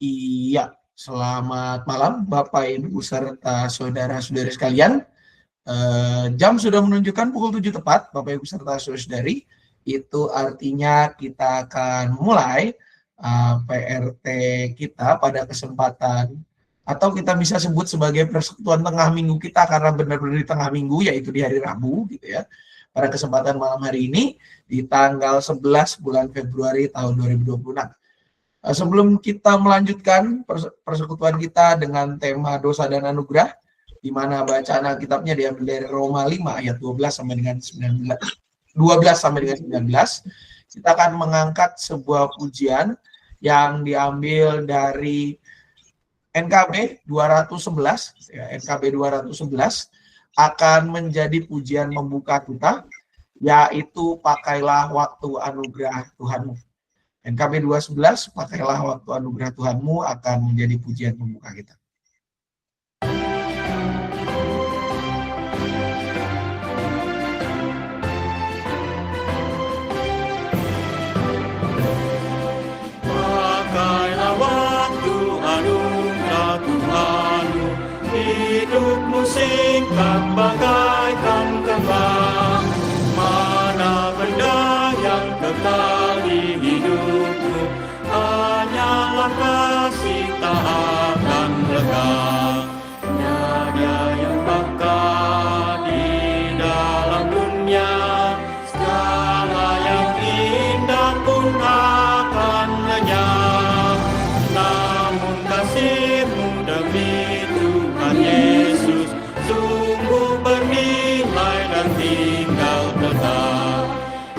Iya, selamat malam Bapak Ibu serta saudara-saudari sekalian. Jam sudah menunjukkan pukul 7 tepat, Bapak Ibu serta saudari. Itu artinya kita akan mulai PRT kita pada kesempatan, atau kita bisa sebut sebagai persekutuan tengah minggu kita, karena benar-benar di tengah minggu, yaitu di hari Rabu gitu ya. Pada kesempatan malam hari ini di tanggal 11 bulan Februari tahun 2026. Sebelum kita melanjutkan persekutuan kita dengan tema dosa dan anugerah, di mana bacaan Alkitabnya diambil dari Roma 5 ayat 12 sampai dengan 19, kita akan mengangkat sebuah pujian yang diambil dari NKB 211, NKB 211 akan menjadi pujian pembuka kita, yaitu pakailah waktu anugerah Tuhanmu. NKB 211, pakailah waktu anugerah Tuhanmu akan menjadi pujian pembuka kita. Pakailah waktu anugerah Tuhanmu, hidupmu singkat bagaikan kembang. Mana benda yang kekal di hidupmu, hanyalah kasih tak akan lega. Tiada yang bakal di dalam dunia, segala yang indah pun akan lenyap. Namun kasih-Mu demi Tuhan Yesus sungguh bernilai dan tinggal tetap.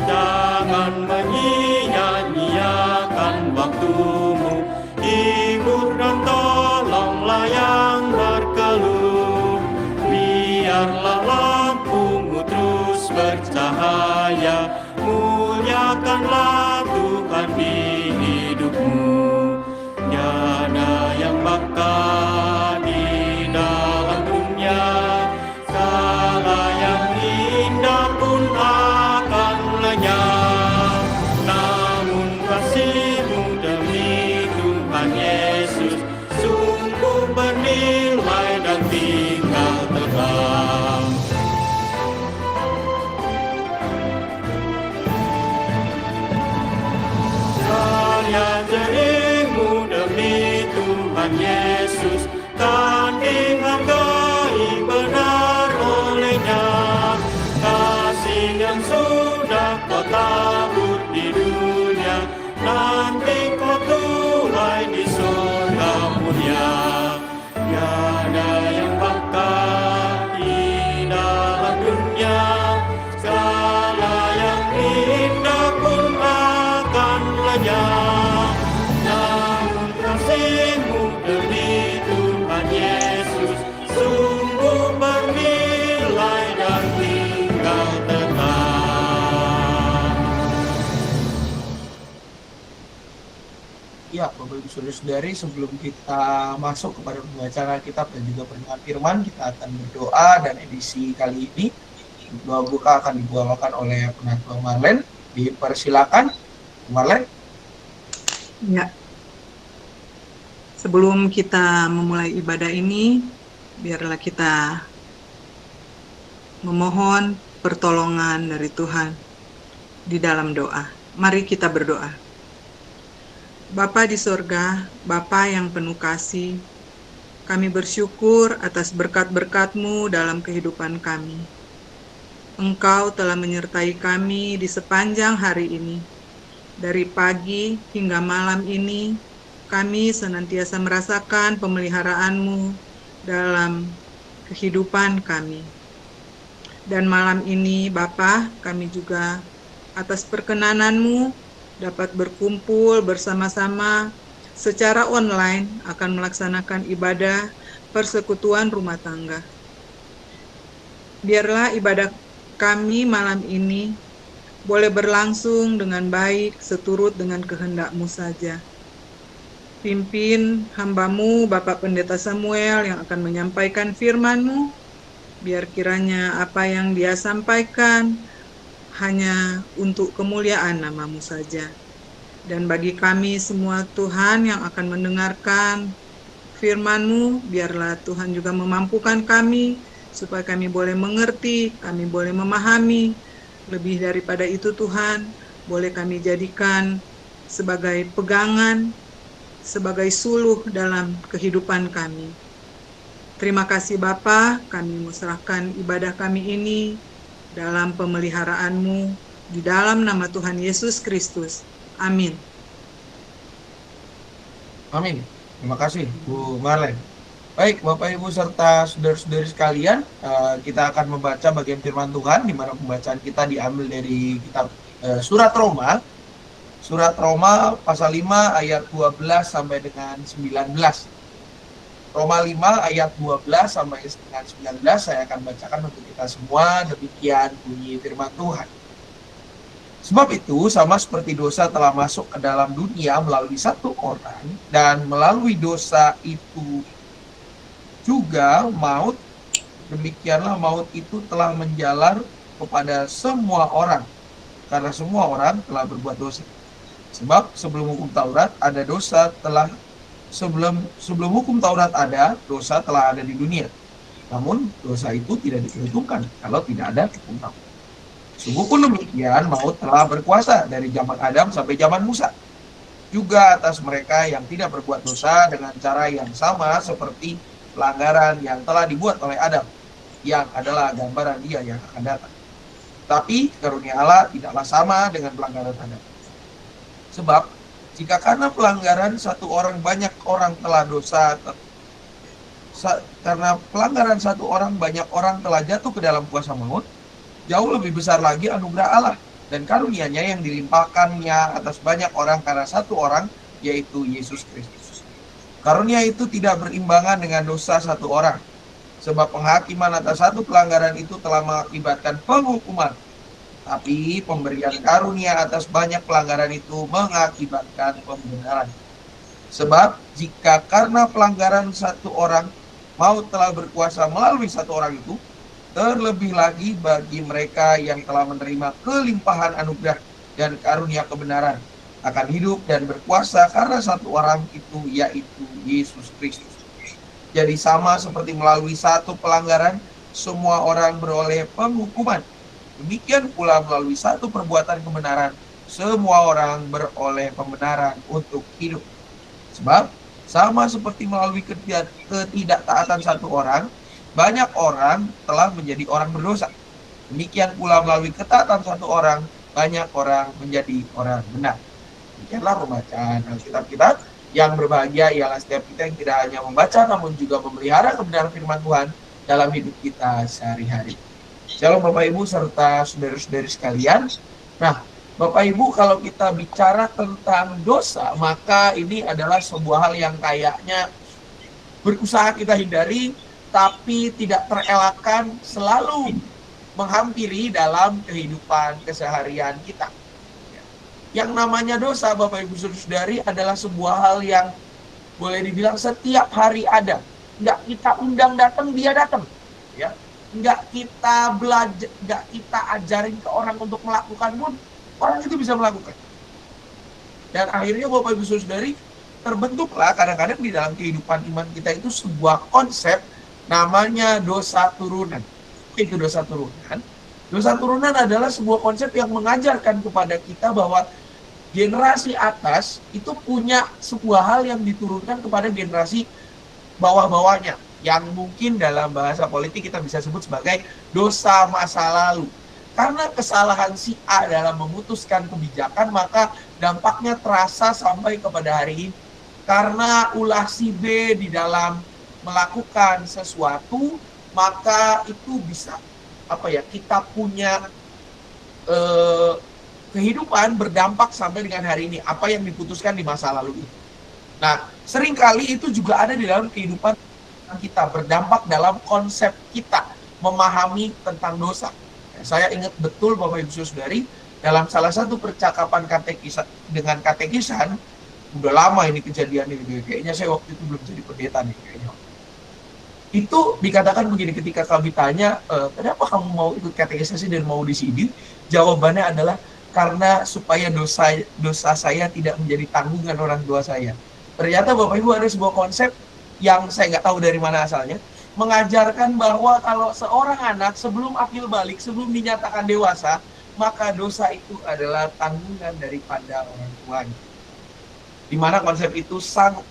Jangan menyia-nyiakan waktumu, hibur dan tolonglah yang berkeluh. Biarlah lampumu terus bercahaya, muliakanlah Tuhan di hidupmu. Tiada yang bakal di dalam dunia, segala yang indah pun akan lenyap. Namun kasih-Mu demi Tuhan Yesus sungguh bernilai dan tinggal tetap. Karya jerih-Mu demi Tuhan Yesus kan dihargai benar oleh-Nya. Kasih yang sudah Kau tabur di dunia, nanti Kau tuai di surga mulia. Tiada yang bakal di dalam dunia, segala yang indah pun akan lenyap. Namun kasih-Mu demi Tuhan Yesus sungguh bernilai dan tinggal tetap. Ya, Bapak Ibu Saudara-saudari, sebelum kita masuk kepada pembacaan Alkitab dan juga pendengar firman, kita akan berdoa. Dan edisi kali ini doa buka akan dibawakan oleh Penatua Marlen. Dipersilakan, Marlen. Ya. Sebelum kita memulai ibadah ini, biarlah kita memohon pertolongan dari Tuhan di dalam doa. Mari kita berdoa. Bapa di sorga, Bapa yang penuh kasih, kami bersyukur atas berkat-berkat-Mu dalam kehidupan kami. Engkau telah menyertai kami di sepanjang hari ini. Dari pagi hingga malam ini, kami senantiasa merasakan pemeliharaan-Mu dalam kehidupan kami. Dan malam ini, Bapa, kami juga atas perkenanan-Mu dapat berkumpul bersama-sama secara online akan melaksanakan ibadah persekutuan rumah tangga. Biarlah ibadah kami malam ini boleh berlangsung dengan baik seturut dengan kehendak-Mu saja. Pimpin hamba-Mu Bapak Pendeta Samuel yang akan menyampaikan firman-Mu, biar kiranya apa yang dia sampaikan hanya untuk kemuliaan nama-Mu saja. Dan bagi kami semua Tuhan yang akan mendengarkan firman-Mu, biarlah Tuhan juga memampukan kami, supaya kami boleh mengerti, kami boleh memahami. Lebih daripada itu Tuhan, boleh kami jadikan sebagai pegangan, sebagai suluh dalam kehidupan kami. Terima kasih Bapa, kami serahkan ibadah kami ini dalam pemeliharaan-Mu, di dalam nama Tuhan Yesus Kristus. Amin. Amin. Terima kasih Bu Marlen. Baik, Bapak Ibu serta saudara-saudari sekalian, kita akan membaca bagian firman Tuhan, di mana pembacaan kita diambil dari kitab Surat Roma. Surat Roma pasal 5 ayat 12 sampai dengan 19. Roma 5 ayat 12 sampai dengan 19 saya akan bacakan untuk kita semua. Demikian bunyi firman Tuhan. Sebab itu, sama seperti dosa telah masuk ke dalam dunia melalui satu orang, dan melalui dosa itu juga maut, demikianlah maut itu telah menjalar kepada semua orang, karena semua orang telah berbuat dosa. Sebab sebelum hukum Taurat ada dosa telah sebelum hukum Taurat ada, dosa telah ada di dunia. Namun dosa itu tidak diperhitungkan kalau tidak ada hukum Taurat. Sungguh pun demikian, maut telah berkuasa dari zaman Adam sampai zaman Musa, juga atas mereka yang tidak berbuat dosa dengan cara yang sama seperti pelanggaran yang telah dibuat oleh Adam, yang adalah gambaran Dia yang akan datang. Tapi karunia Allah tidaklah sama dengan pelanggaran Adam. Sebab jika karena pelanggaran satu orang banyak orang telah dosa, karena pelanggaran satu orang banyak orang telah jatuh ke dalam kuasa maut, jauh lebih besar lagi anugerah Allah dan karunia-Nya yang dilimpahkannya atas banyak orang karena satu orang, yaitu Yesus Kristus. Karunia itu tidak berimbangan dengan dosa satu orang, sebab penghakiman atas satu pelanggaran itu telah mengakibatkan penghukuman. Tapi pemberian karunia atas banyak pelanggaran itu mengakibatkan pembenaran. Sebab jika karena pelanggaran satu orang maut telah berkuasa melalui satu orang itu, terlebih lagi bagi mereka yang telah menerima kelimpahan anugerah dan karunia kebenaran akan hidup dan berkuasa karena satu orang itu, yaitu Yesus Kristus. Jadi sama seperti melalui satu pelanggaran semua orang beroleh penghukuman, demikian pula melalui satu perbuatan kebenaran semua orang beroleh pembenaran untuk hidup. Sebab sama seperti melalui ketidaktaatan satu orang banyak orang telah menjadi orang berdosa, demikian pula melalui ketaatan satu orang banyak orang menjadi orang benar. Demikianlah pembacaan Alkitab kita. Yang berbahagia ialah setiap kita yang tidak hanya membaca namun juga memelihara kebenaran firman Tuhan dalam hidup kita sehari-hari. Shalom Bapak Ibu serta saudara-saudari sekalian. Nah, Bapak Ibu, kalau kita bicara tentang dosa, maka ini adalah sebuah hal yang kayaknya berusaha kita hindari, tapi tidak terelakkan selalu menghampiri dalam kehidupan keseharian kita. Yang namanya dosa, Bapak Ibu Saudari, adalah sebuah hal yang boleh dibilang setiap hari ada. Nggak kita undang datang, dia datang. Ya. Nggak kita belajar, nggak kita ajarin ke orang untuk melakukan pun, orang itu bisa melakukan. Dan akhirnya Bapak Ibu Saudari, terbentuklah kadang-kadang di dalam kehidupan iman kita itu sebuah konsep namanya dosa turunan. Itu dosa turunan. Dosa turunan adalah sebuah konsep yang mengajarkan kepada kita bahwa generasi atas itu punya sebuah hal yang diturunkan kepada generasi bawah-bawahnya, yang mungkin dalam bahasa politik kita bisa sebut sebagai dosa masa lalu. Karena kesalahan si A dalam memutuskan kebijakan, maka dampaknya terasa sampai kepada hari ini. Karena ulah si B di dalam melakukan sesuatu, maka itu bisa kita punya kehidupan berdampak sampai dengan hari ini, apa yang diputuskan di masa lalu itu. Nah, seringkali itu juga ada di dalam kehidupan kita, berdampak dalam konsep kita memahami tentang dosa. Saya ingat betul Bapak Ibu Saudari, dalam salah satu percakapan katekisan, udah lama ini kejadian ini, kayaknya saya waktu itu belum jadi pendeta nih kayaknya. Itu dikatakan begini, ketika kami tanya, kenapa kamu mau ikut katekisasi dan mau di sini? Jawabannya adalah, karena supaya dosa saya tidak menjadi tanggungan orang tua saya. Ternyata Bapak Ibu ada sebuah konsep yang saya nggak tahu dari mana asalnya, mengajarkan bahwa kalau seorang anak sebelum akil balik, sebelum dinyatakan dewasa, maka dosa itu adalah tanggungan daripada orang tuanya. Di mana konsep itu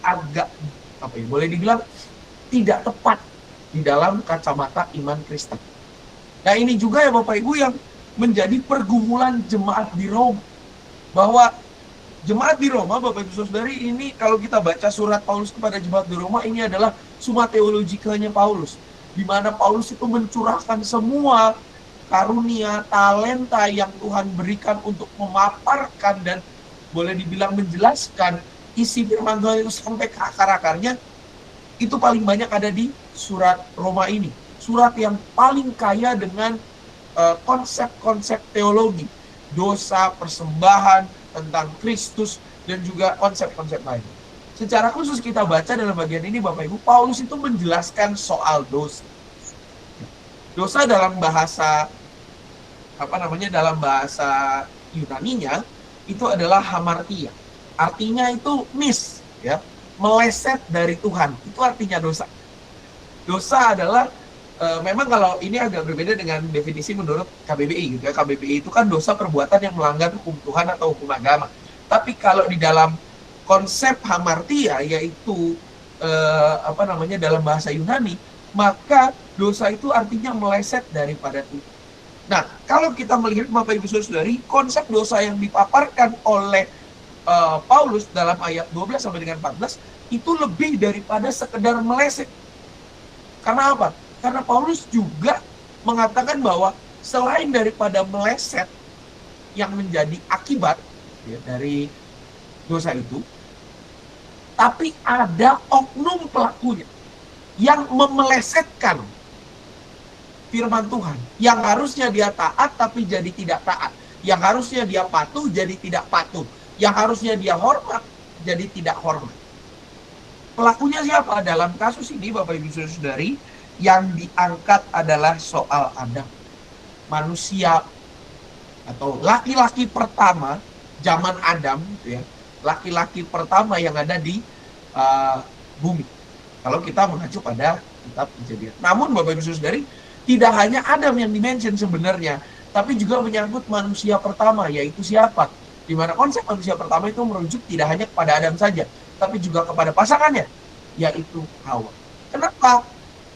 agak boleh dibilang tidak tepat di dalam kacamata iman Kristen. Nah ini juga ya Bapak Ibu yang menjadi pergumulan jemaat di Roma. Bahwa jemaat di Roma, Bapak Ibu Saudari, ini kalau kita baca surat Paulus kepada jemaat di Roma, ini adalah summa theologica-nya Paulus. Di mana Paulus itu mencurahkan semua karunia, talenta yang Tuhan berikan untuk memaparkan dan boleh dibilang menjelaskan isi firman Tuhan itu sampai ke akar-akarnya. Itu paling banyak ada di surat Roma ini. Surat yang paling kaya dengan konsep-konsep teologi, dosa, persembahan, tentang Kristus, dan juga konsep-konsep lain. Secara khusus kita baca dalam bagian ini Bapak Ibu, Paulus itu menjelaskan soal dosa. Dosa dalam bahasa dalam bahasa Yunaninya itu adalah hamartia. Artinya itu ya, meleset dari Tuhan. Itu artinya dosa. Dosa adalah memang kalau ini agak berbeda dengan definisi menurut KBBI gitu ya. KBBI itu kan dosa perbuatan yang melanggar hukum Tuhan atau hukum agama. Tapi kalau di dalam konsep hamartia, yaitu dalam bahasa Yunani, maka dosa itu artinya meleset daripada Tuhan. Nah, kalau kita melihat Bapak Ibu Saudari, konsep dosa yang dipaparkan oleh Paulus dalam ayat 12 sampai dengan 14 itu lebih daripada sekedar meleset. Karena apa? Karena Paulus juga mengatakan bahwa selain daripada meleset yang menjadi akibat ya, dari dosa itu, tapi ada oknum pelakunya yang memelesetkan firman Tuhan. Yang harusnya dia taat tapi jadi tidak taat. Yang harusnya dia patuh jadi tidak patuh. Yang harusnya dia hormat jadi tidak hormat. Pelakunya siapa? Dalam kasus ini Bapak Ibu Saudari, yang diangkat adalah soal Adam. Manusia atau laki-laki pertama zaman Adam, ya, laki-laki pertama yang ada di bumi. Kalau kita mengacu pada kitab Kejadian. Namun Bapak Ibu Saudari, tidak hanya Adam yang dimention sebenarnya, tapi juga menyangkut manusia pertama, yaitu siapa? Di mana konsep manusia pertama itu merujuk tidak hanya kepada Adam saja, tapi juga kepada pasangannya, yaitu Hawa. Kenapa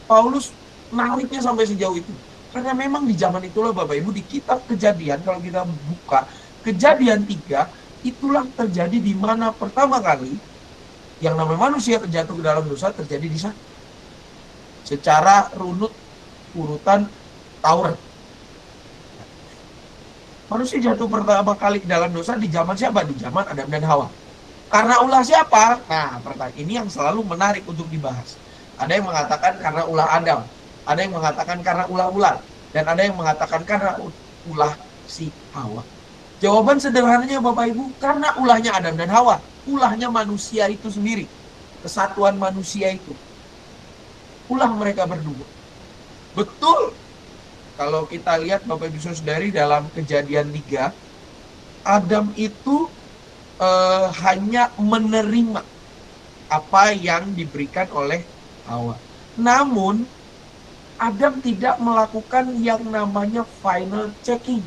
Paulus nariknya sampai sejauh itu? Karena memang di zaman itulah Bapak Ibu, di kitab Kejadian, kalau kita buka Kejadian 3, itulah terjadi di mana pertama kali yang namanya manusia terjatuh ke dalam dosa terjadi di sana. Secara runut urutan Taurat. Manusia jatuh pertama kali ke dalam dosa di zaman siapa? Di zaman Adam dan Hawa. Karena ulah siapa? Nah, pertanyaan ini yang selalu menarik untuk dibahas. Ada yang mengatakan karena ulah Adam, ada yang mengatakan karena ulah ular, dan ada yang mengatakan karena ulah si Hawa. Jawaban sederhananya Bapak Ibu, karena ulahnya Adam dan Hawa, ulahnya manusia itu sendiri, kesatuan manusia itu, ulah mereka berdua. Betul, kalau kita lihat Bapak Ibu Saudari dalam Kejadian 3, Adam itu hanya menerima apa yang diberikan oleh Hawa. Namun Adam tidak melakukan yang namanya final checking.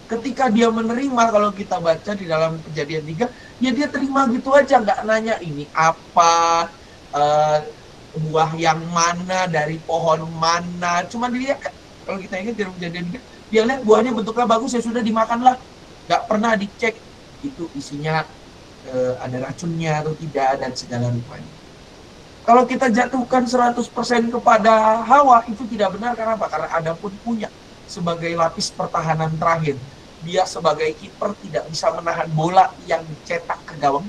Ketika dia menerima, kalau kita baca di dalam Kejadian 3, ya dia terima gitu aja, nggak nanya ini apa, buah yang mana, dari pohon mana. Cuma dilihat, kalau kita ingat dalam Kejadian 3, dia lihat buahnya bentuknya bagus, ya sudah dimakanlah. Nggak pernah dicek itu isinya ada racunnya atau tidak, dan segala rupanya. Kalau kita jatuhkan 100% kepada Hawa, itu tidak benar. Karena apa? Karena Adam pun punya sebagai lapis pertahanan terakhir. Dia sebagai kiper tidak bisa menahan bola yang dicetak ke gawang.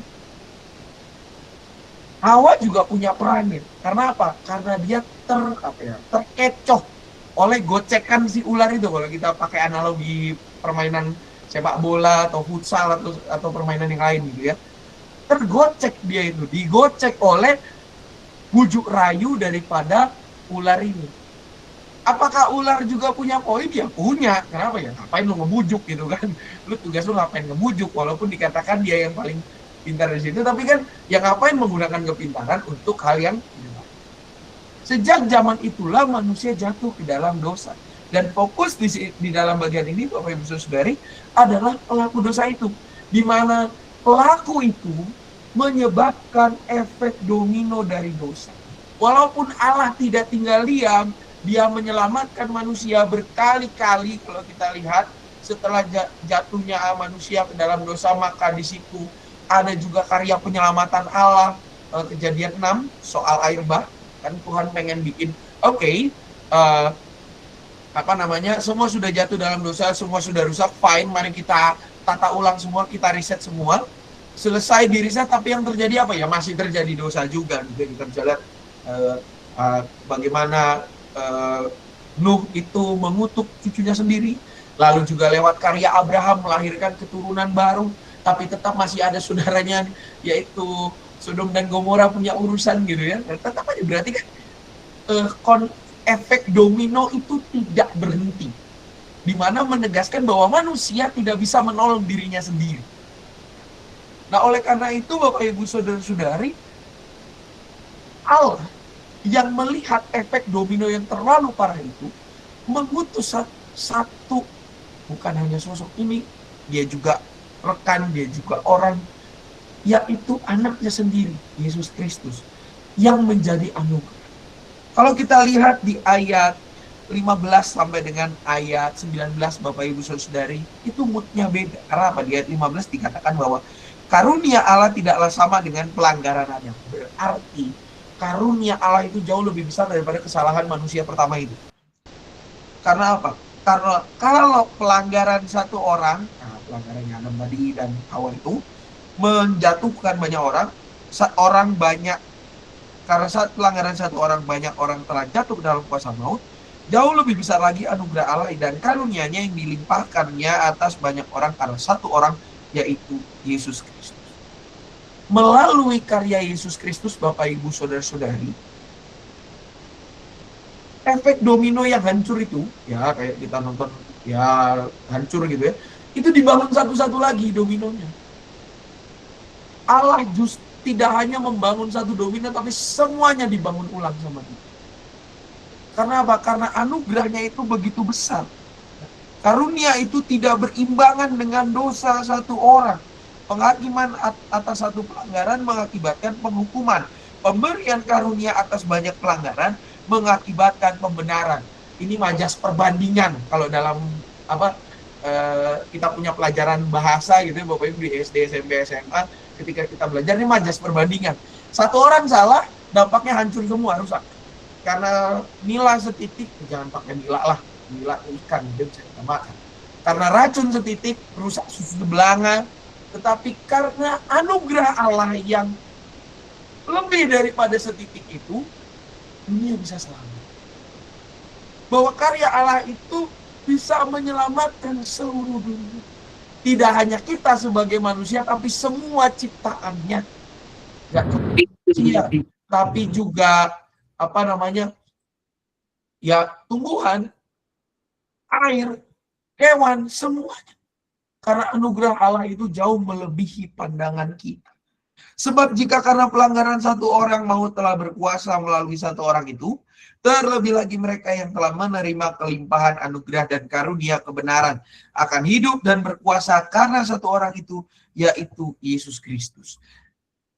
Hawa juga punya peran. Karena apa? Karena dia terkecoh oleh gocekan si ular itu. Kalau kita pakai analogi permainan sepak bola atau futsal atau permainan yang lain gitu ya. Tergocek dia itu, digocek oleh bujuk rayu daripada ular ini. Apakah ular juga punya poin? Ya punya. Kenapa ya? Ngapain lu ngebujuk gitu kan? Lu tugas lu ngapain ngebujuk? Walaupun dikatakan dia yang paling pintar di situ, tapi kan ya ngapain menggunakan kepintaran untuk hal yang tidak baik. Sejak zaman itulah manusia jatuh ke dalam dosa. Dan fokus di dalam bagian ini, Bapak Ibu Saudari, adalah pelaku dosa itu. Di mana pelaku itu menyebabkan efek domino dari dosa. Walaupun Allah tidak tinggal diam, dia menyelamatkan manusia berkali-kali. Kalau kita lihat setelah jatuhnya manusia ke dalam dosa, maka di situ ada juga karya penyelamatan Allah. Kejadian 6 soal air bah, kan Tuhan pengen bikin semua sudah jatuh dalam dosa, semua sudah rusak, fine, mari kita tata ulang semua, kita riset semua. Selesai di riset, tapi yang terjadi apa ya? Masih terjadi dosa juga. Kita bisa lihat bagaimana Nuh itu mengutuk cucunya sendiri, lalu juga lewat karya Abraham melahirkan keturunan baru, tapi tetap masih ada saudaranya, yaitu Sodom dan Gomora punya urusan gitu ya. Tetap aja, berarti kan efek domino itu tidak berhenti, di mana menegaskan bahwa manusia tidak bisa menolong dirinya sendiri. Nah, oleh karena itu Bapak Ibu Saudara-saudari, Allah yang melihat efek domino yang terlalu parah itu, mengutus satu, bukan hanya sosok ini, dia juga rekan, dia juga orang, yaitu anaknya sendiri, Yesus Kristus, yang menjadi anugerah. Kalau kita lihat di ayat 15 sampai dengan ayat 19, Bapak Ibu Saudari, itu moodnya beda. Karena apa? Di ayat 15 dikatakan bahwa karunia Allah tidaklah sama dengan pelanggaran Adam. Berarti karunia Allah itu jauh lebih besar daripada kesalahan manusia pertama itu. Karena apa? Karena kalau pelanggaran satu orang, pelanggarannya Adam tadi dan Hawa itu menjatuhkan banyak orang banyak, karena saat pelanggaran satu orang, banyak orang telah jatuh ke dalam kuasa maut. Jauh lebih besar lagi anugerah Allah dan karunia-Nya yang dilimpahkannya atas banyak orang karena satu orang, yaitu Yesus Kristus. Melalui karya Yesus Kristus, Bapak Ibu Saudara-saudari, efek domino yang hancur itu, ya kayak kita nonton, ya hancur gitu ya, itu dibangun satu-satu lagi dominonya. Allah tidak hanya membangun satu domino, tapi semuanya dibangun ulang sama kita. Karena apa? Karena anugerahnya itu begitu besar. Karunia itu tidak berimbangan dengan dosa satu orang. Penghakiman atas satu pelanggaran mengakibatkan penghukuman. Pemberian karunia atas banyak pelanggaran mengakibatkan pembenaran. Ini majas perbandingan. Kalau dalam kita punya pelajaran bahasa gitu ya, Bapak Ibu di SD, SMP, SMA, ketika kita belajar ini majas perbandingan. Satu orang salah, dampaknya hancur semua, rusak. Karena nila setitik, jangan pakai nila lah, nila ikan, dia bisa kita makan. Karena racun setitik, rusak susu belanga. Tetapi karena anugerah Allah yang lebih daripada setitik itu, dunia bisa selamat. Bahwa karya Allah itu bisa menyelamatkan seluruh dunia. Tidak hanya kita sebagai manusia, tapi semua ciptaannya. Gak manusia, tapi juga tumbuhan, air, hewan, semuanya. Karena anugerah Allah itu jauh melebihi pandangan kita. Sebab jika karena pelanggaran satu orang maut telah berkuasa melalui satu orang itu, terlebih lagi mereka yang telah menerima kelimpahan anugerah dan karunia kebenaran akan hidup dan berkuasa karena satu orang itu, yaitu Yesus Kristus.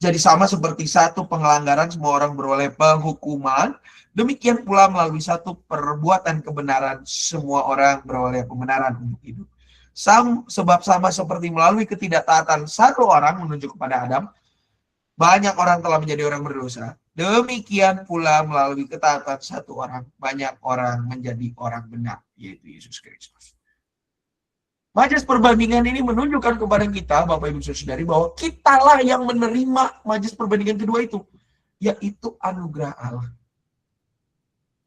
Jadi sama seperti satu pelanggaran semua orang beroleh penghukuman, demikian pula melalui satu perbuatan kebenaran semua orang beroleh kebenaran untuk hidup. Sebab sama seperti melalui ketidaktaatan satu orang menuju kepada Adam, banyak orang telah menjadi orang berdosa. Demikian pula melalui ketaatan satu orang, banyak orang menjadi orang benar, yaitu Yesus Kristus. Majas perbandingan ini menunjukkan kepada kita, Bapak Ibu Saudari, bahwa kitalah yang menerima majas perbandingan kedua itu, yaitu anugerah Allah.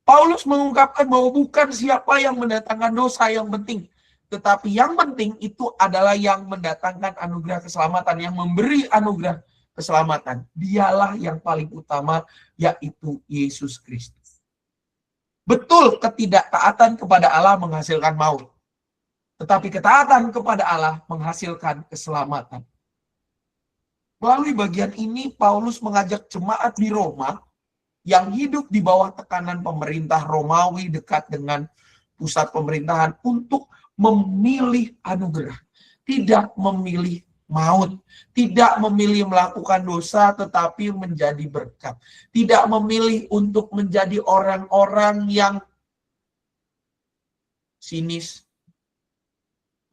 Paulus mengungkapkan bahwa bukan siapa yang mendatangkan dosa yang penting, tetapi yang penting itu adalah yang mendatangkan anugerah keselamatan, yang memberi anugerah keselamatan. Dialah yang paling utama, yaitu Yesus Kristus. Betul, ketidaktaatan kepada Allah menghasilkan maut. Tetapi ketaatan kepada Allah menghasilkan keselamatan. Melalui bagian ini, Paulus mengajak jemaat di Roma yang hidup di bawah tekanan pemerintah Romawi dekat dengan pusat pemerintahan untuk memilih anugerah. Tidak memilih maut, tidak memilih melakukan dosa tetapi menjadi berkat, tidak memilih untuk menjadi orang-orang yang sinis,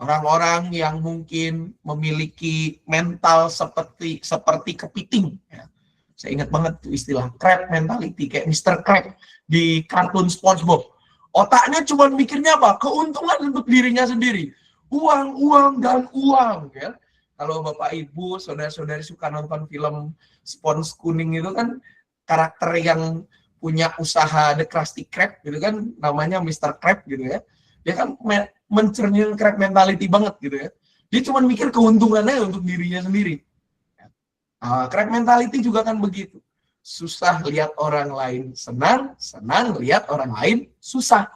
orang-orang yang mungkin memiliki mental seperti kepiting. Ya. Saya ingat banget tuh istilah crab mentality, kayak Mr. Crab di kartun SpongeBob. Otaknya cuma mikirnya apa? Keuntungan untuk dirinya sendiri. Uang, uang, dan uang. Ya. Kalau Bapak Ibu, saudara-saudari suka nonton film Spons Kuning itu kan karakter yang punya usaha The Krusty Krab gitu kan, namanya Mr. Crab gitu ya. Dia kan mencermin crab mentality banget gitu ya. Dia cuma mikir keuntungannya untuk dirinya sendiri. Crab mentality juga kan begitu. Susah lihat orang lain senang, senang lihat orang lain susah.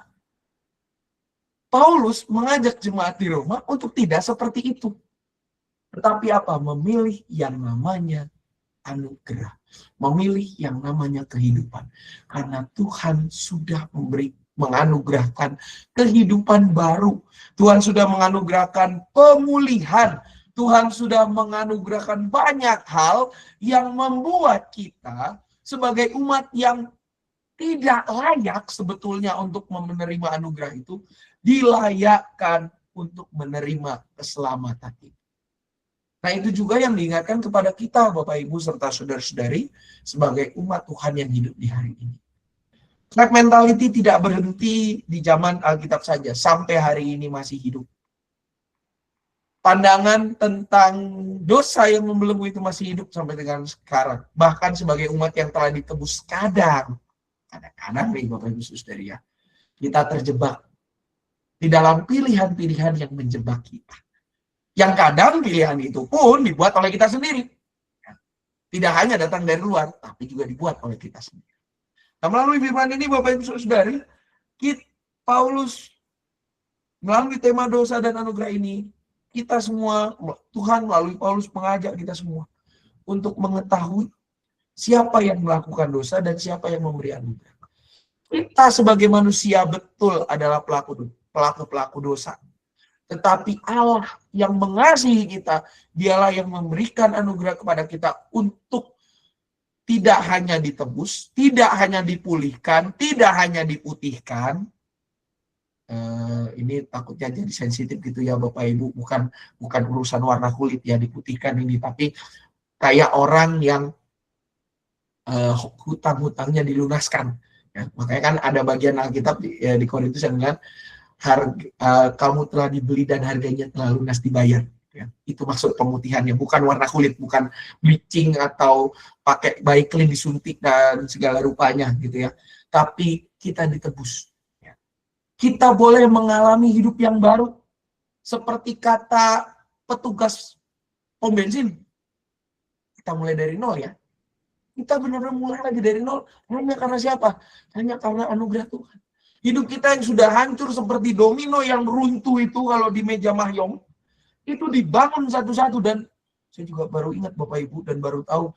Paulus mengajak jemaat di Roma untuk tidak seperti itu. Tetapi apa? Memilih yang namanya anugerah. Memilih yang namanya kehidupan. Karena Tuhan sudah menganugerahkan kehidupan baru. Tuhan sudah menganugerahkan pemulihan. Tuhan sudah menganugerahkan banyak hal yang membuat kita sebagai umat yang tidak layak sebetulnya untuk menerima anugerah itu, dilayakkan untuk menerima keselamatan itu. Nah, itu juga yang diingatkan kepada kita, Bapak Ibu serta saudara-saudari, sebagai umat Tuhan yang hidup di hari ini. Crab mentality tidak berhenti di zaman Alkitab saja, sampai hari ini masih hidup. Pandangan tentang dosa yang membelenggu itu masih hidup sampai dengan sekarang. Bahkan sebagai umat yang telah ditebus kadang-kadang nih Bapak Ibu saudari ya, kita terjebak di dalam pilihan-pilihan yang menjebak kita. Yang kadang pilihan itu pun dibuat oleh kita sendiri. Tidak hanya datang dari luar, tapi juga dibuat oleh kita sendiri. Nah, melalui firman ini Bapak Ibu saudari, Paulus melalui tema dosa dan anugerah ini, kita semua, Tuhan melalui Paulus mengajak kita semua untuk mengetahui siapa yang melakukan dosa dan siapa yang memberi anugerah. Kita sebagai manusia betul adalah pelaku dosa. Tetapi Allah yang mengasihi kita, dialah yang memberikan anugerah kepada kita untuk tidak hanya ditebus, tidak hanya dipulihkan, tidak hanya diputihkan. Ini takutnya jadi sensitif gitu ya Bapak Ibu, bukan urusan warna kulit ya diputihkan ini, tapi kayak orang yang hutang-hutangnya dilunaskan. Ya, makanya kan ada bagian Alkitab di Korintus yang bilang, kamu telah dibeli dan harganya telah lunas dibayar. Ya, itu maksud pemutihannya, bukan warna kulit, bukan bleaching atau pakai Baiklin disuntik dan segala rupanya gitu ya. Tapi kita ditebus. Ya. Kita boleh mengalami hidup yang baru, seperti kata petugas pom bensin. Kita mulai dari nol ya. Kita benar-benar mulai lagi dari nol. Hanya karena siapa? Hanya karena anugerah Tuhan. Hidup kita yang sudah hancur seperti domino yang runtuh itu kalau di meja mahyom, itu dibangun satu-satu. Dan saya juga baru ingat Bapak Ibu dan baru tahu,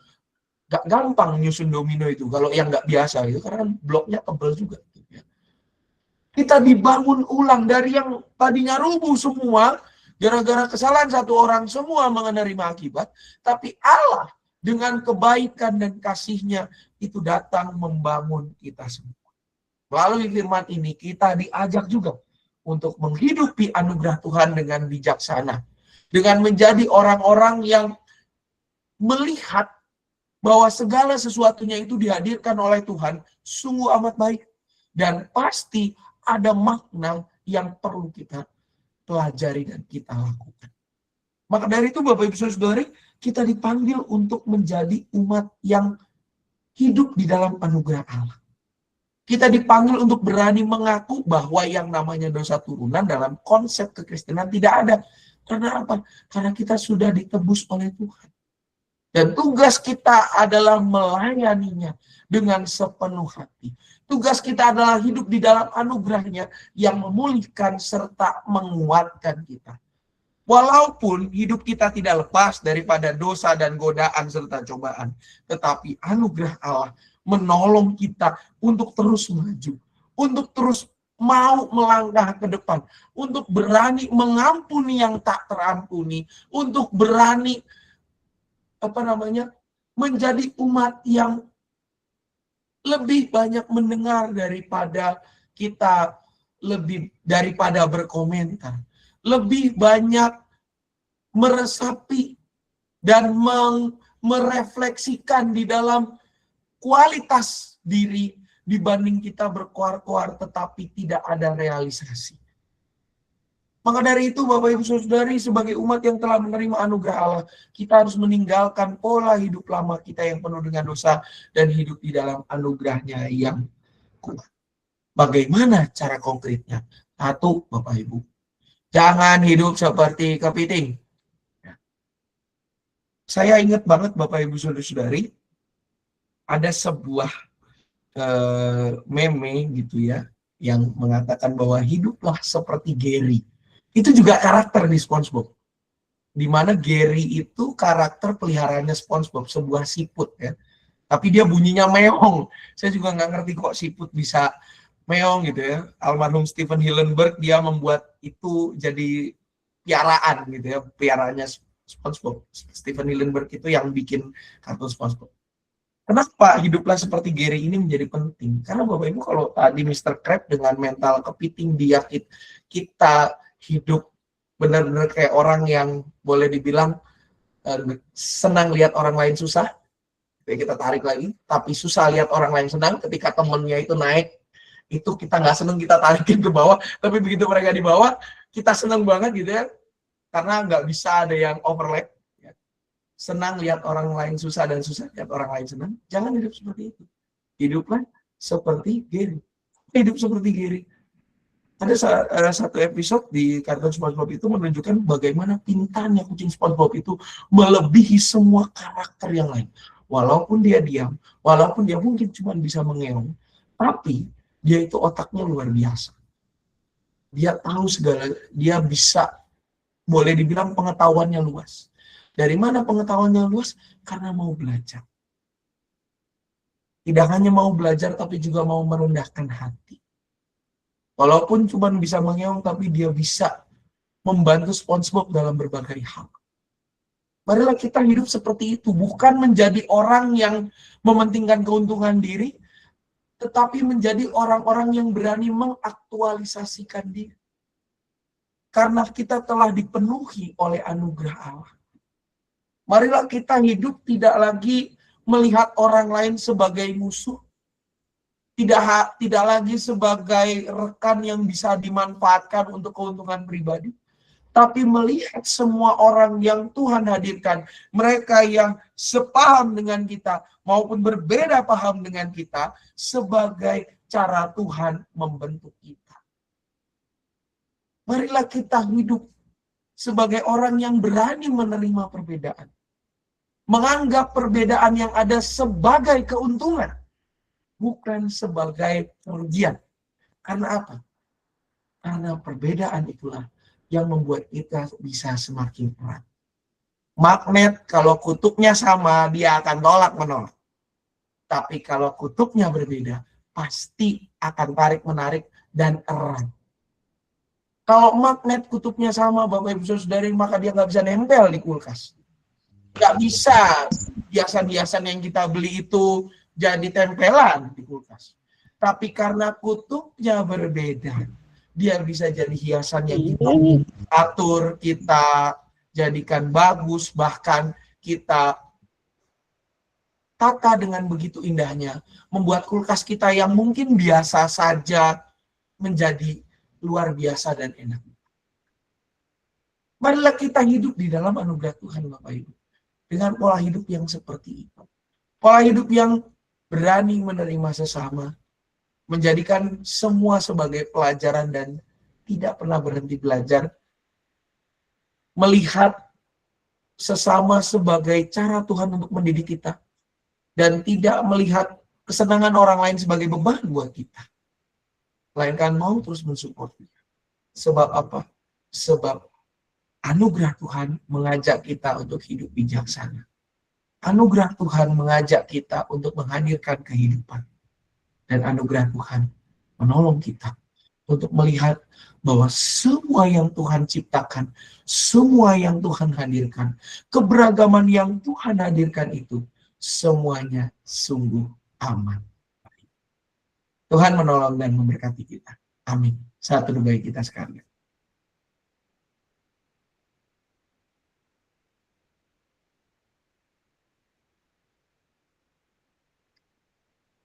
gak gampang nyusun domino itu kalau yang gak biasa itu, karena kan bloknya tebal juga. Kita dibangun ulang dari yang tadinya rubuh semua, gara-gara kesalahan satu orang semua menerima akibat, tapi Allah dengan kebaikan dan kasih-Nya itu datang membangun kita semua. Melalui firman ini kita diajak juga untuk menghidupi anugerah Tuhan dengan bijaksana. Dengan menjadi orang-orang yang melihat bahwa segala sesuatunya itu dihadirkan oleh Tuhan sungguh amat baik. Dan pasti ada makna yang perlu kita pelajari dan kita lakukan. Maka dari itu Bapak Ibu Saudari, kita dipanggil untuk menjadi umat yang hidup di dalam anugerah Allah. Kita dipanggil untuk berani mengaku bahwa yang namanya dosa turunan dalam konsep kekristenan tidak ada. Karena apa? Karena kita sudah ditebus oleh Tuhan. Dan tugas kita adalah melayaninya dengan sepenuh hati. Tugas kita adalah hidup di dalam anugerah-Nya yang memulihkan serta menguatkan kita. Walaupun hidup kita tidak lepas daripada dosa dan godaan serta cobaan, tetapi anugerah Allah menolong kita untuk terus maju, untuk terus mau melangkah ke depan, untuk berani mengampuni yang tak terampuni, untuk berani menjadi umat yang lebih banyak mendengar daripada kita daripada berkomentar, lebih banyak meresapi dan merefleksikan di dalam kualitas diri dibanding kita berkoar-koar tetapi tidak ada realisasi. Maka dari itu Bapak Ibu Saudari, sebagai umat yang telah menerima anugerah Allah, kita harus meninggalkan pola hidup lama kita yang penuh dengan dosa dan hidup di dalam anugerah-Nya yang kuat. Bagaimana cara konkretnya? Satu, Bapak Ibu, jangan hidup seperti kepiting. Saya ingat banget Bapak Ibu Saudari, ada sebuah meme gitu ya, yang mengatakan bahwa hiduplah seperti Gary. Itu juga karakter di SpongeBob. Di mana Gary itu karakter peliharaannya SpongeBob, sebuah siput ya. Tapi dia bunyinya meong. Saya juga nggak ngerti kok siput bisa meong gitu ya. Almarhum Steven Hillenburg dia membuat itu jadi piaraan gitu ya, piaraannya SpongeBob. Steven Hillenburg itu yang bikin kartun SpongeBob. Kenapa hiduplah seperti Gary ini menjadi penting? Karena Bapak Ibu, kalau tadi Mr. Krabs dengan mental kepiting dia kita hidup benar-benar kayak orang yang boleh dibilang senang lihat orang lain susah, kita tarik lagi, tapi susah lihat orang lain senang. Ketika temennya itu naik, itu kita nggak senang, kita tarikin ke bawah, tapi begitu mereka di bawah, kita senang banget gitu ya, karena nggak bisa ada yang overlap. Senang lihat orang lain susah dan susah lihat orang lain senang. Jangan hidup seperti itu. Hiduplah seperti Gary. Hidup seperti Gary. Ada satu episode di kartun SpongeBob itu menunjukkan bagaimana pintarnya kucing SpongeBob itu melebihi semua karakter yang lain. Walaupun dia diam, walaupun dia mungkin cuma bisa mengeong, tapi dia itu otaknya luar biasa. Dia tahu segala, dia bisa, boleh dibilang pengetahuannya luas. Dari mana pengetahuannya luas? Karena mau belajar. Tidak hanya mau belajar, tapi juga mau merendahkan hati. Walaupun cuma bisa mengeong, tapi dia bisa membantu SpongeBob dalam berbagai hal. Marilah kita hidup seperti itu, bukan menjadi orang yang mementingkan keuntungan diri, tetapi menjadi orang-orang yang berani mengaktualisasikan diri. Karena kita telah dipenuhi oleh anugerah Allah. Marilah kita hidup tidak lagi melihat orang lain sebagai musuh, tidak lagi sebagai rekan yang bisa dimanfaatkan untuk keuntungan pribadi, tapi melihat semua orang yang Tuhan hadirkan, mereka yang sepaham dengan kita maupun berbeda paham dengan kita, sebagai cara Tuhan membentuk kita. Marilah kita hidup sebagai orang yang berani menerima perbedaan, menganggap perbedaan yang ada sebagai keuntungan, bukan sebagai kerugian. Karena apa? Karena perbedaan itulah yang membuat kita bisa semakin erat. Magnet, kalau kutubnya sama, dia akan tolak-menolak. Tapi kalau kutubnya berbeda, pasti akan tarik-menarik dan erat. Kalau magnet kutubnya sama, Bapak Ibu Saudari, maka dia nggak bisa nempel di kulkas. Nggak bisa hiasan-hiasan yang kita beli itu jadi tempelan di kulkas. Tapi karena kutubnya berbeda, dia bisa jadi hiasan yang kita atur, kita jadikan bagus, bahkan kita tata dengan begitu indahnya, membuat kulkas kita yang mungkin biasa saja menjadi luar biasa dan enak. Marilah kita hidup di dalam anugerah Tuhan, Bapak Ibu, dengan pola hidup yang seperti itu. Pola hidup yang berani menerima sesama, menjadikan semua sebagai pelajaran dan tidak pernah berhenti belajar, melihat sesama sebagai cara Tuhan untuk mendidik kita, dan tidak melihat kesenangan orang lain sebagai beban buat kita. Melainkan mau terus mensupport dia. Sebab apa? Sebab anugerah Tuhan mengajak kita untuk hidup bijaksana. Anugerah Tuhan mengajak kita untuk menghadirkan kehidupan. Dan anugerah Tuhan menolong kita untuk melihat bahwa semua yang Tuhan ciptakan, semua yang Tuhan hadirkan, keberagaman yang Tuhan hadirkan itu, semuanya sungguh aman. Tuhan menolong dan memberkati kita. Amin. Satu bagi kita sekalian.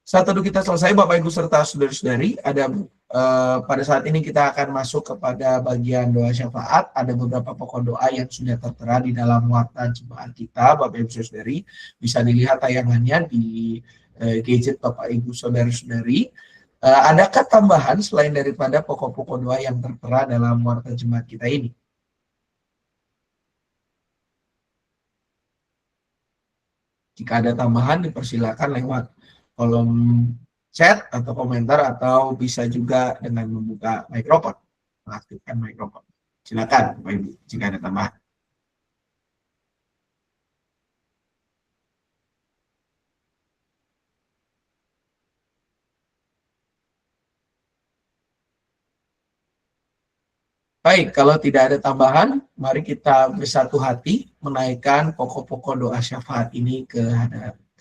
Saat teduh kita selesai, Bapak Ibu serta saudara-saudari, pada saat ini kita akan masuk kepada bagian doa syafaat. Ada beberapa pokok doa yang sudah tertera di dalam warta jemaat kita, Bapak Ibu saudari. Bisa dilihat tayangannya di gadget Bapak Ibu saudara-saudari. Adakah tambahan selain daripada pokok-pokok doa yang tertera dalam warta jemaat kita ini? Jika ada tambahan, dipersilakan lewat kolom chat atau komentar, atau bisa juga dengan membuka mikrofon, mengaktifkan mikrofon. Silakan Bapak Ibu jika ada tambahan. Baik, kalau tidak ada tambahan, mari kita bersatu hati menaikkan pokok-pokok doa syafaat ini ke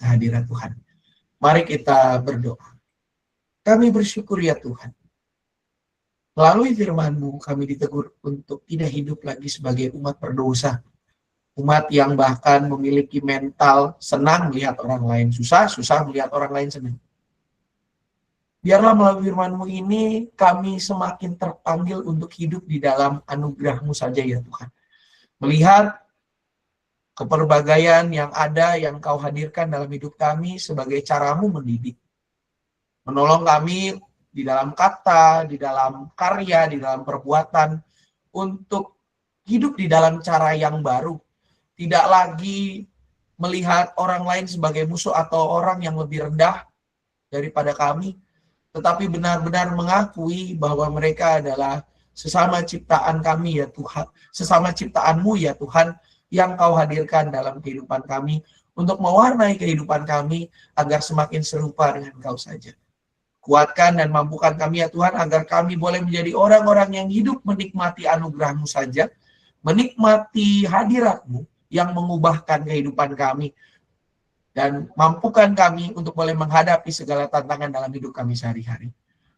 hadirat Tuhan. Mari kita berdoa. Kami bersyukur ya Tuhan. Melalui firman-Mu kami ditegur untuk tidak hidup lagi sebagai umat berdosa. Umat yang bahkan memiliki mental senang melihat orang lain susah, susah melihat orang lain senang. Biarlah melalui firman-Mu ini kami semakin terpanggil untuk hidup di dalam anugerah-Mu saja ya Tuhan. Melihat keperbagaian yang ada yang Kau hadirkan dalam hidup kami sebagai cara-Mu mendidik. Menolong kami di dalam kata, di dalam karya, di dalam perbuatan untuk hidup di dalam cara yang baru. Tidak lagi melihat orang lain sebagai musuh atau orang yang lebih rendah daripada kami, tetapi benar-benar mengakui bahwa mereka adalah sesama ciptaan kami ya Tuhan, sesama ciptaan-Mu ya Tuhan, yang Kau hadirkan dalam kehidupan kami untuk mewarnai kehidupan kami agar semakin serupa dengan Kau saja. Kuatkan dan mampukan kami ya Tuhan agar kami boleh menjadi orang-orang yang hidup menikmati anugerah-Mu saja, menikmati hadirat-Mu yang mengubahkan kehidupan kami, dan mampukan kami untuk boleh menghadapi segala tantangan dalam hidup kami sehari-hari.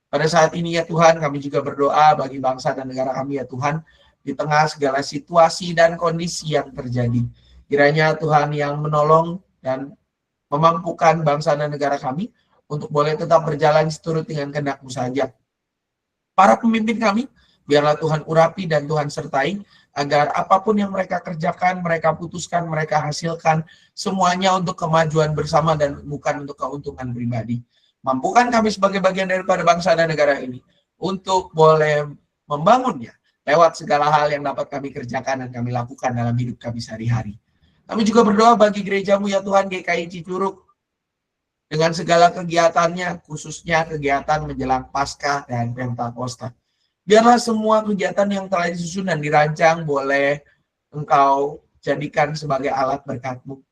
Pada saat ini ya Tuhan, kami juga berdoa bagi bangsa dan negara kami ya Tuhan, di tengah segala situasi dan kondisi yang terjadi. Kiranya Tuhan yang menolong dan memampukan bangsa dan negara kami untuk boleh tetap berjalan seturut dengan kehendak-Mu saja. Para pemimpin kami, biarlah Tuhan urapi dan Tuhan sertai, agar apapun yang mereka kerjakan, mereka putuskan, mereka hasilkan, semuanya untuk kemajuan bersama dan bukan untuk keuntungan pribadi. Mampukan kami sebagai bagian daripada bangsa dan negara ini untuk boleh membangunnya lewat segala hal yang dapat kami kerjakan dan kami lakukan dalam hidup kami sehari-hari. Kami juga berdoa bagi gereja-Mu ya Tuhan, GKI Cicurug, dengan segala kegiatannya, khususnya kegiatan menjelang Paskah dan Pentakosta. Biarlah semua kegiatan yang telah disusun dan dirancang boleh Engkau jadikan sebagai alat berkat-Mu.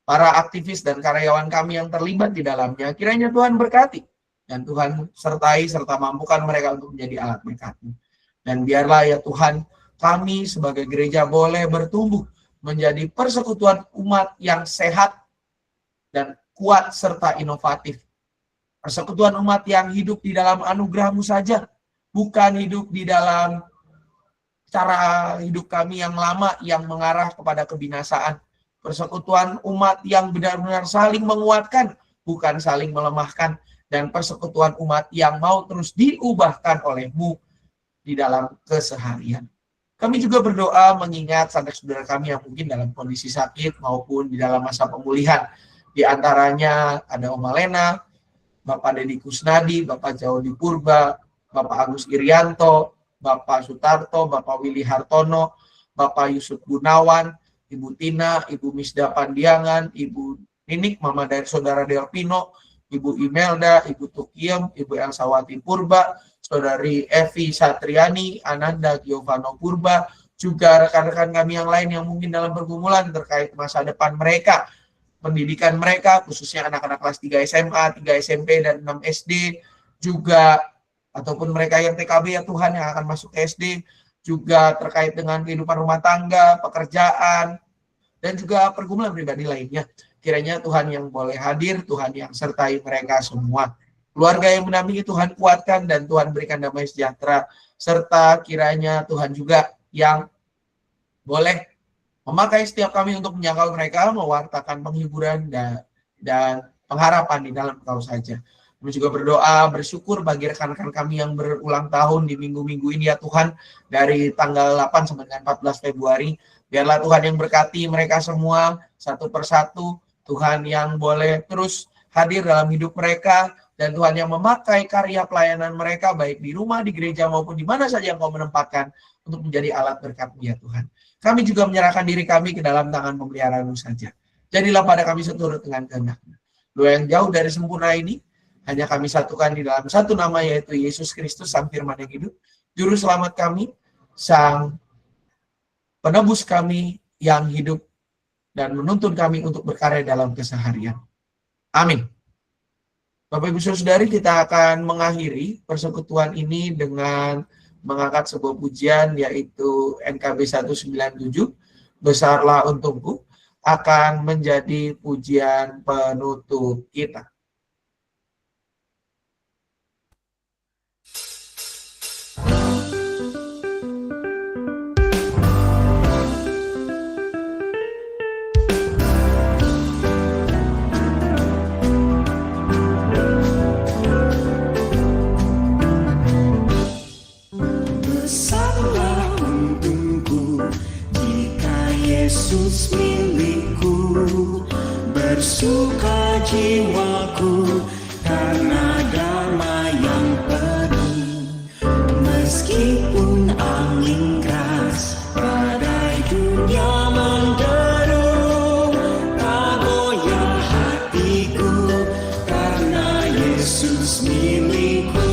Para aktivis dan karyawan kami yang terlibat di dalamnya, kiranya Tuhan berkati. Dan Tuhan sertai serta mampukan mereka untuk menjadi alat berkat-Mu. Dan biarlah ya Tuhan, kami sebagai gereja boleh bertumbuh menjadi persekutuan umat yang sehat dan kuat serta inovatif. Persekutuan umat yang hidup di dalam anugerah-Mu saja, bukan hidup di dalam cara hidup kami yang lama yang mengarah kepada kebinasaan. Persekutuan umat yang benar-benar saling menguatkan, bukan saling melemahkan. Dan persekutuan umat yang mau terus diubahkan oleh-Mu di dalam keseharian. Kami juga berdoa mengingat saudara-saudara kami yang mungkin dalam kondisi sakit maupun di dalam masa pemulihan. Di antaranya ada Om Malena, Bapak Deddy Kusnadi, Bapak Jaudi Purba, Bapak Agus Irianto, Bapak Sutarto, Bapak Willy Hartono, Bapak Yusuf Gunawan, Ibu Tina, Ibu Misda Pandiangan, Ibu Ninik, Mama dari Saudara Delpino, Ibu Imelda, Ibu Tukiem, Ibu Elsawati Purba, Saudari Evi Satriani, Ananda Giovanno Purba, juga rekan-rekan kami yang lain yang mungkin dalam pergumulan terkait masa depan mereka, pendidikan mereka, khususnya anak-anak kelas 3 SMA, 3 SMP, dan 6 SD, juga ataupun mereka yang TKB ya Tuhan yang akan masuk ke SD, juga terkait dengan kehidupan rumah tangga, pekerjaan, dan juga pergumulan pribadi lainnya. Kiranya Tuhan yang boleh hadir, Tuhan yang sertai mereka semua. Keluarga yang mendampingi Tuhan kuatkan dan Tuhan berikan damai sejahtera, serta kiranya Tuhan juga yang boleh memakai setiap kami untuk menjangkau mereka, mewartakan penghiburan dan pengharapan di dalam Engkau saja. Kami juga berdoa, bersyukur bagi rekan-rekan kami yang berulang tahun di minggu-minggu ini ya Tuhan, dari tanggal 8 sampai dengan 14 Februari. Biarlah Tuhan yang berkati mereka semua satu persatu, Tuhan yang boleh terus hadir dalam hidup mereka, dan Tuhan yang memakai karya pelayanan mereka baik di rumah, di gereja, maupun di mana saja Engkau menempatkan untuk menjadi alat berkat-Mu ya Tuhan. Kami juga menyerahkan diri kami ke dalam tangan pemeliharaan-Mu saja. Jadilah pada kami seturut dengan kehendak-Mu. Doa yang jauh dari sempurna ini hanya kami satukan di dalam satu nama, yaitu Yesus Kristus, Sang Firman yang hidup, Juru Selamat kami, Sang Penebus kami yang hidup dan menuntun kami untuk berkarya dalam keseharian. Amin. Bapak Ibu Saudari, kita akan mengakhiri persekutuan ini dengan mengangkat sebuah pujian, yaitu NKB 197, Besarlah Untukku, akan menjadi pujian penutup kita. Besarlah untungku jika Yesus milikku, bersuka jiwaku karena damai yang penuh. Meskipun angin keras, badai dunia menderu, tak goyah hatiku karena Yesus milikku.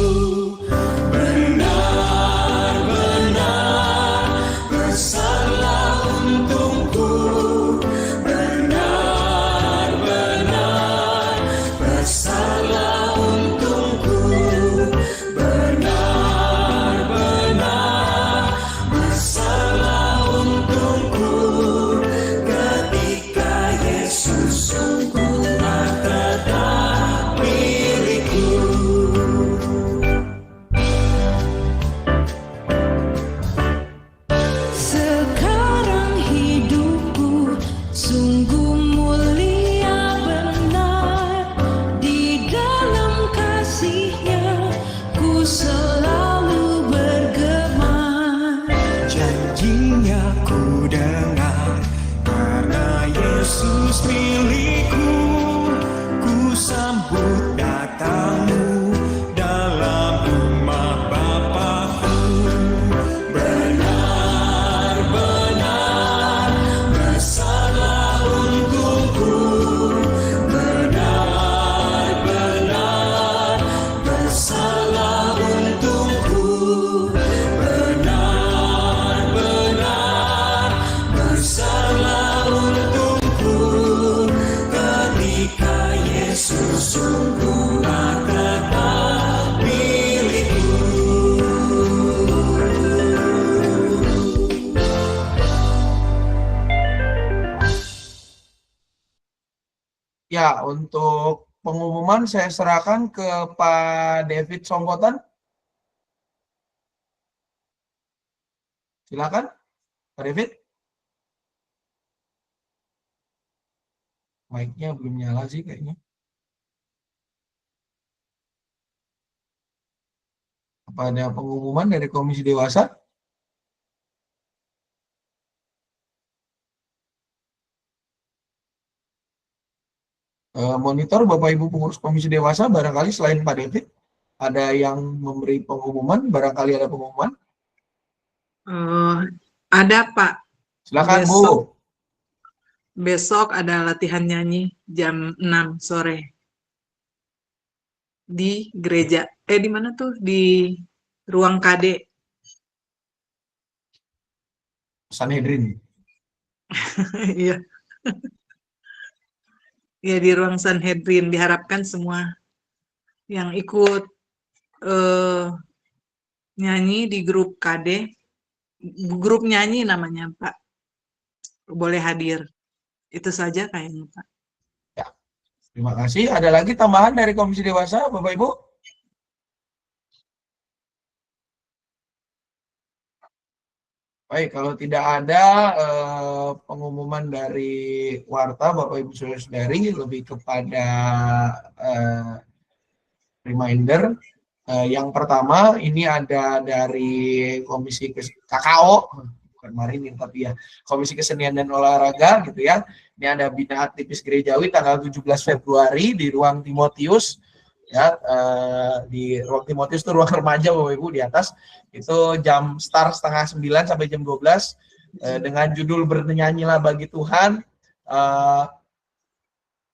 Ya, untuk pengumuman saya serahkan ke Pak David Songkotan. Silakan, Pak David. Mic-nya belum nyala sih kayaknya. Apa ada pengumuman dari Komisi Dewasa? Monitor Bapak Ibu pengurus Komisi Dewasa, barangkali selain Pak David, ada yang memberi pengumuman, barangkali ada pengumuman? Ada Pak. Silakan Bu. Besok ada latihan nyanyi jam 6 sore. di gereja. Di mana tuh? Di ruang KD. Sanhedrin. Iya. Ya, di ruang Sanhedrin. Diharapkan semua yang ikut nyanyi di grup KD, grup nyanyi namanya, Pak, boleh hadir. Itu saja kayaknya, Pak. Ya, terima kasih. Ada lagi tambahan dari Komisi Dewasa, Bapak Ibu? Baik, kalau tidak ada pengumuman dari warta, Bapak Ibu Saudara-saudari, lebih kepada reminder. Yang pertama, ini ada dari Komisi KKO, bukan Marinir tapi ya, Komisi Kesenian dan Olahraga gitu ya. Ini ada Bina Aktivis Gerejawi tanggal 17 Februari di ruang Timotius. Ya, di ruang Timotius itu ruang remaja Bapak Ibu di atas. Itu jam start setengah 9 sampai jam 12 dengan judul Bernyanyilah Bagi Tuhan.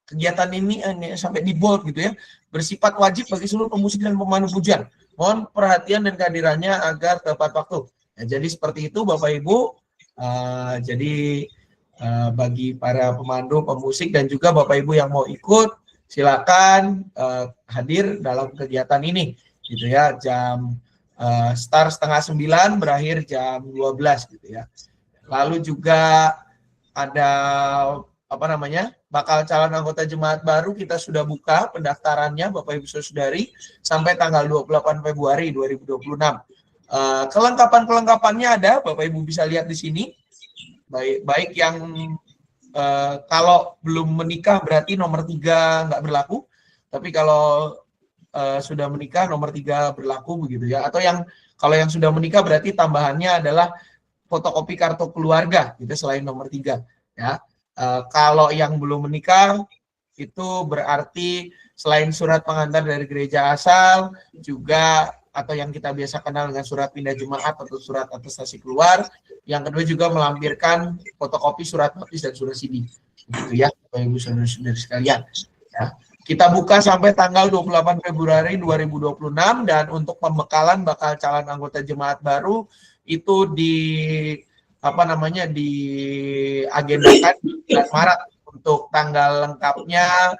Kegiatan ini sampai di bold gitu ya, bersifat wajib bagi seluruh pemusik dan pemandu pujian. Mohon perhatian dan kehadirannya agar tepat waktu. Ya, jadi seperti itu Bapak Ibu. Jadi bagi para pemandu, pemusik dan juga Bapak Ibu yang mau ikut, silakan hadir dalam kegiatan ini, gitu ya. Jam start setengah 9, berakhir jam 12 gitu ya. Lalu juga ada bakal calon anggota jemaat baru kita sudah buka pendaftarannya Bapak Ibu Saudari sampai tanggal 28 Februari 2026. Kelengkapannya ada, Bapak Ibu bisa lihat di sini. Baik yang kalau belum menikah berarti nomor 3 nggak berlaku, tapi kalau sudah menikah nomor 3 berlaku begitu ya. Atau kalau yang sudah menikah berarti tambahannya adalah fotokopi kartu keluarga gitu selain nomor 3 ya. Kalau yang belum menikah itu berarti selain surat pengantar dari gereja asal juga, atau yang kita biasa kenal dengan surat pindah jemaat atau surat atestasi keluar. Yang kedua juga melampirkan fotokopi surat notis dan surat CD. Gitu ya, Bapak Ibu Saudara-saudari sekalian. Ya. Kita buka sampai tanggal 28 Februari 2026 dan untuk pembekalan bakal calon anggota jemaat baru itu diagendakan bulan Maret. Untuk tanggal lengkapnya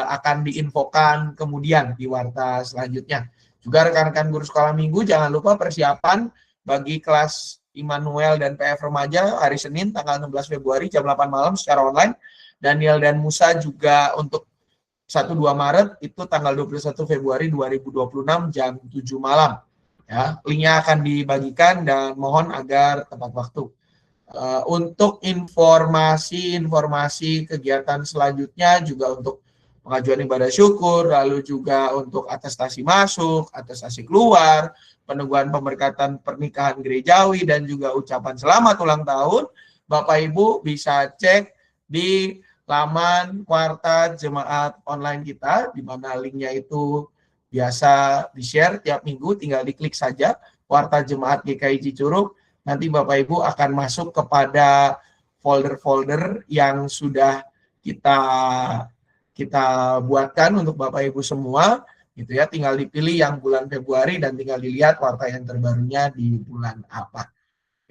akan diinfokan kemudian di warta selanjutnya. Juga rekan-rekan guru sekolah minggu jangan lupa persiapan bagi kelas Immanuel dan PF Remaja hari Senin tanggal 16 Februari jam 8 malam secara online. Daniel dan Musa juga untuk 1-2 Maret itu tanggal 21 Februari 2026 jam 7 malam. Ya, linknya akan dibagikan dan mohon agar tepat waktu. Untuk informasi kegiatan selanjutnya juga untuk pengajuan ibadah syukur, lalu juga untuk atestasi masuk, atestasi keluar, peneguhan pemberkatan pernikahan gerejawi, dan juga ucapan selamat ulang tahun, Bapak Ibu bisa cek di laman warta jemaat online kita, di mana linknya itu biasa di-share tiap minggu, tinggal diklik saja warta jemaat GKI Cicurug. Nanti Bapak Ibu akan masuk kepada folder-folder yang sudah kita buatkan untuk Bapak Ibu semua, gitu ya. Tinggal dipilih yang bulan Februari dan tinggal dilihat warta yang terbarunya di bulan apa,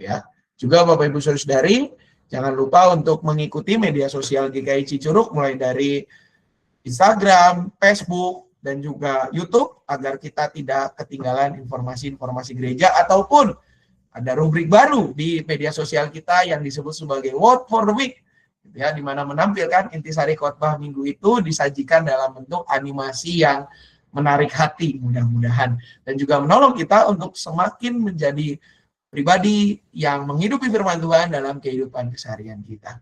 ya. Juga Bapak Ibu Saudari, jangan lupa untuk mengikuti media sosial GKI Cicurug mulai dari Instagram, Facebook, dan juga YouTube agar kita tidak ketinggalan informasi-informasi gereja ataupun ada rubrik baru di media sosial kita yang disebut sebagai Word for the Week, ya, di mana menampilkan intisari khotbah minggu itu disajikan dalam bentuk animasi yang menarik hati mudah-mudahan, dan juga menolong kita untuk semakin menjadi pribadi yang menghidupi firman Tuhan dalam kehidupan keseharian kita.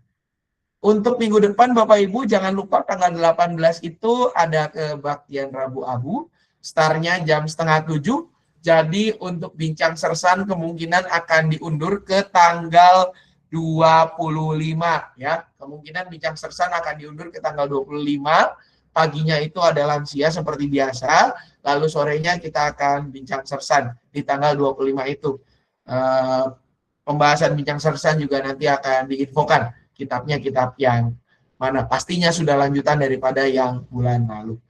Untuk minggu depan Bapak Ibu jangan lupa tanggal 18 itu ada kebaktian Rabu Abu, startnya jam 6:30. Jadi untuk bincang sersan kemungkinan akan diundur ke tanggal 25 ya. Kemungkinan bincang sersan akan diundur ke tanggal 25. Paginya itu ada lansia seperti biasa, lalu sorenya kita akan bincang sersan di tanggal 25 itu. Pembahasan bincang sersan juga nanti akan diinfokan kitabnya kitab yang mana. Pastinya sudah lanjutan daripada yang bulan lalu.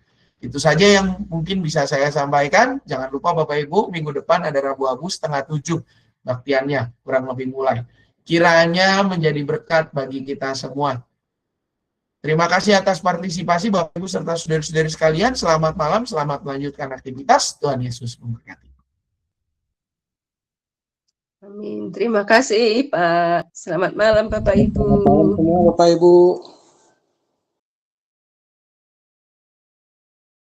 Itu saja yang mungkin bisa saya sampaikan. Jangan lupa Bapak Ibu, minggu depan ada Rabu Abu 6:30 baktiannya, kurang lebih mulai. Kiranya menjadi berkat bagi kita semua. Terima kasih atas partisipasi Bapak Ibu serta saudara-saudari sekalian. Selamat malam, selamat melanjutkan aktivitas. Tuhan Yesus memberkati. Amin. Terima kasih, Pak. Selamat malam, Bapak Ibu. Selamat malam semua Bapak Ibu.